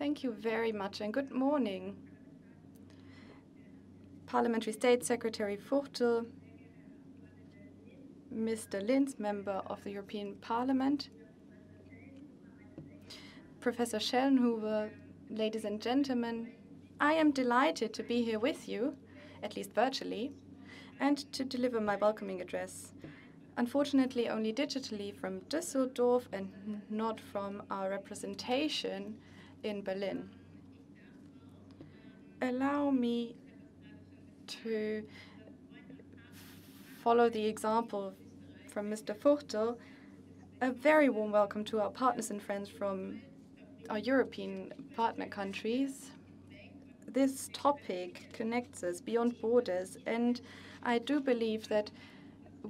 Thank you very much and good morning. Parliamentary State Secretary Fuchtel, Mr. Linz, Member of the European Parliament, Professor Schellenhuber, ladies and gentlemen, I am delighted to be here with you, at least virtually, and to deliver my welcoming address. Unfortunately, only digitally from Düsseldorf and not from our representation in Berlin. Allow me to follow the example from Mr. Fuchtel. A very warm welcome to our partners and friends from our European partner countries. This topic connects us beyond borders, and I do believe that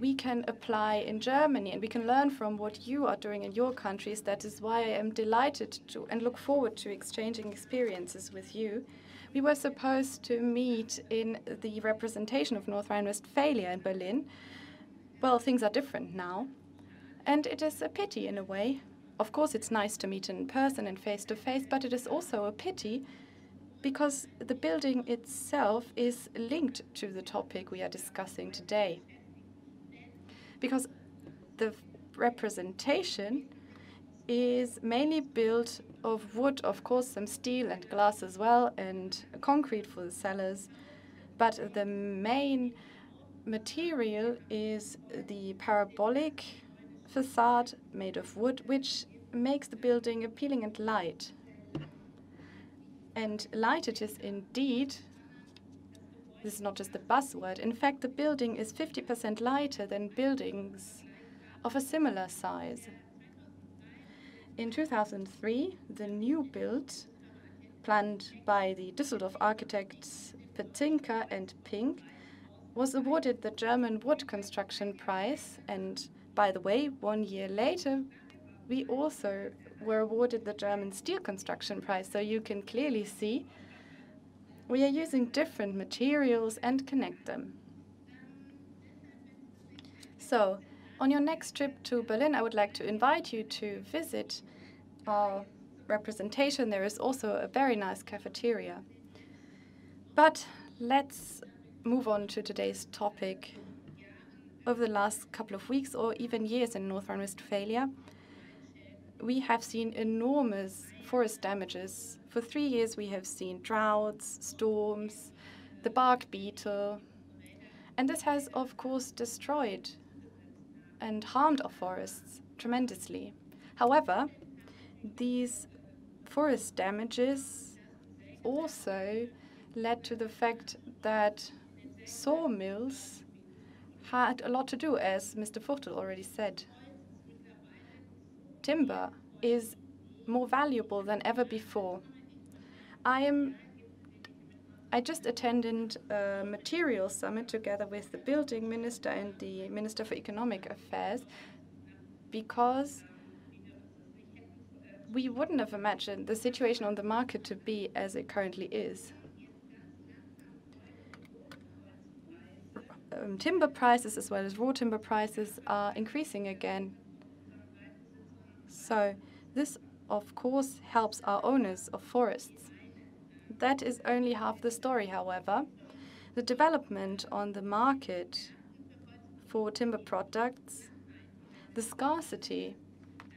we can apply in Germany and we can learn from what you are doing in your countries. That is why I am delighted to and look forward to exchanging experiences with you. We were supposed to meet in the representation of North Rhine-Westphalia in Berlin. Well, things are different now, and it is a pity in a way. Of course, it's nice to meet in person and face-to-face, but it is also a pity because the building itself is linked to the topic we are discussing today. Because the representation is mainly built of wood, of course, some steel and glass as well, and concrete for the cellars. But the main material is the parabolic facade made of wood, which makes the building appealing and light. And light it is indeed. This is not just a buzzword. In fact, the building is 50% lighter than buildings of a similar size. In 2003, the new build, planned by the Düsseldorf architects Petinka and Pink, was awarded the German Wood Construction Prize. And by the way, 1 year later, we also were awarded the German Steel Construction Prize. So you can clearly see we are using different materials and connect them. So, on your next trip to Berlin, I would like to invite you to visit our representation. There is also a very nice cafeteria. But let's move on to today's topic. Over the last couple of weeks or even years in North Rhine-Westphalia, we have seen enormous forest damages. For 3 years, we have seen droughts, storms, the bark beetle, and this has, of course, destroyed and harmed our forests tremendously. However, these forest damages also led to the fact that sawmills had a lot to do, as Mr. Fuchtel already said. Timber is more valuable than ever before. I just attended a materials summit together with the building minister and the Minister for Economic Affairs because we wouldn't have imagined the situation on the market to be as it currently is. Timber prices as well as raw timber prices are increasing again. So this, of course, helps our owners of forests. That is only half the story, however. The development on the market for timber products, the scarcity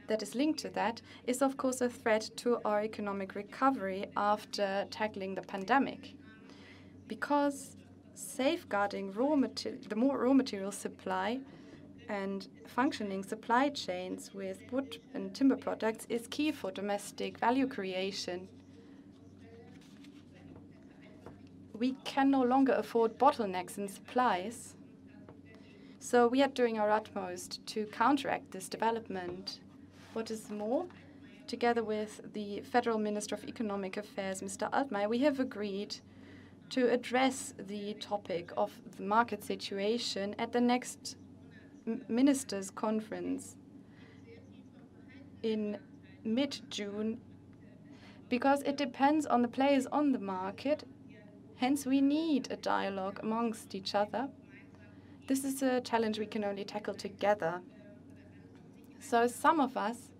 that is linked to that, is of course a threat to our economic recovery after tackling the pandemic. Because safeguarding the more raw material supply and functioning supply chains with wood and timber products is key for domestic value creation. We can no longer afford bottlenecks in supplies, so we are doing our utmost to counteract this development. What is more, together with the Federal Minister of Economic Affairs, Mr. Altmaier, we have agreed to address the topic of the market situation at the next Ministers' Conference in mid-June, because it depends on the players on the market. Hence, we need a dialogue amongst each other. This is a challenge we can only tackle together. So some of us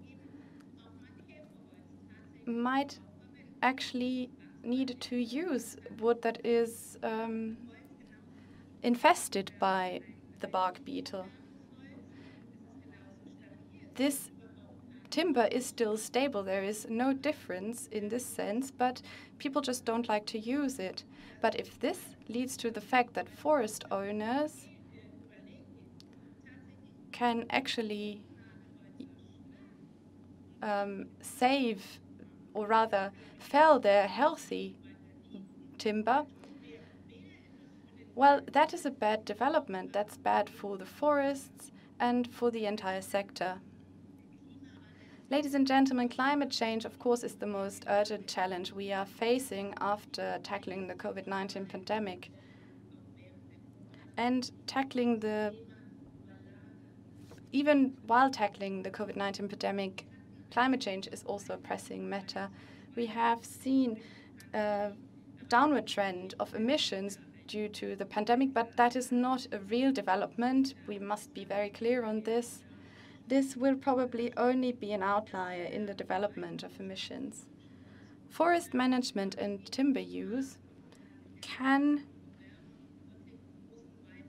might actually need to use wood that is infested by the bark beetle. This timber is still stable. There is no difference in this sense, but people just don't like to use it. But if this leads to the fact that forest owners can actually save, or rather fell their healthy timber, well, that is a bad development. That's bad for the forests and for the entire sector. Ladies and gentlemen, climate change, of course, is the most urgent challenge we are facing after tackling the COVID-19 pandemic. And even while tackling the COVID-19 pandemic, climate change is also a pressing matter. We have seen a downward trend of emissions due to the pandemic, but that is not a real development. We must be very clear on this. This will probably only be an outlier in the development of emissions. Forest management and timber use can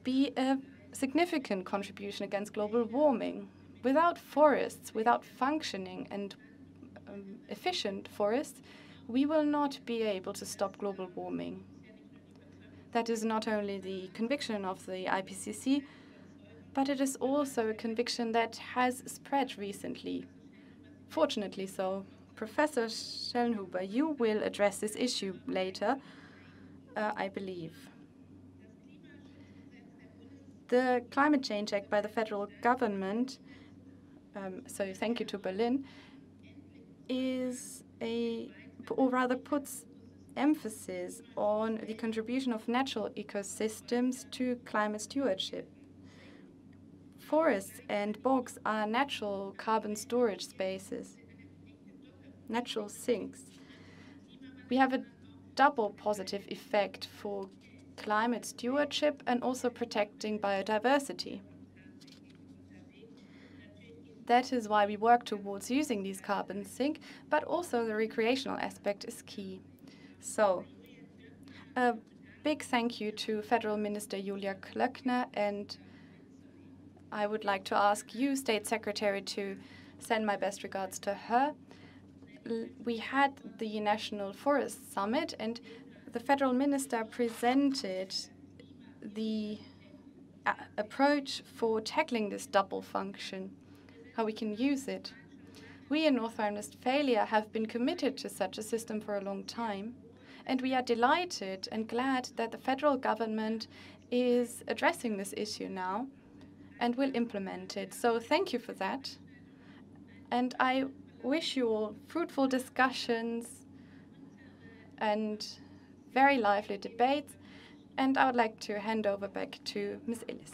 be a significant contribution against global warming. Without forests, without functioning and efficient forests, we will not be able to stop global warming. That is not only the conviction of the IPCC, but it is also a conviction that has spread recently. Fortunately so. Professor Schellenhuber, you will address this issue later, I believe. The Climate Change Act by the federal government, so thank you to Berlin, puts emphasis on the contribution of natural ecosystems to climate stewardship. Forests and bogs are natural carbon storage spaces, natural sinks. We have a double positive effect for climate stewardship and also protecting biodiversity. That is why we work towards using these carbon sinks, but also the recreational aspect is key. So, a big thank you to Federal Minister Julia Klöckner, and I would like to ask you, State Secretary, to send my best regards to her. We had the National Forest Summit, and the federal minister presented the approach for tackling this double function, how we can use it. We in North Rhine-Westphalia have been committed to such a system for a long time, and we are delighted and glad that the federal government is addressing this issue now and will implement it. So thank you for that. And I wish you all fruitful discussions and very lively debates. And I would like to hand over back to Ms. Illis.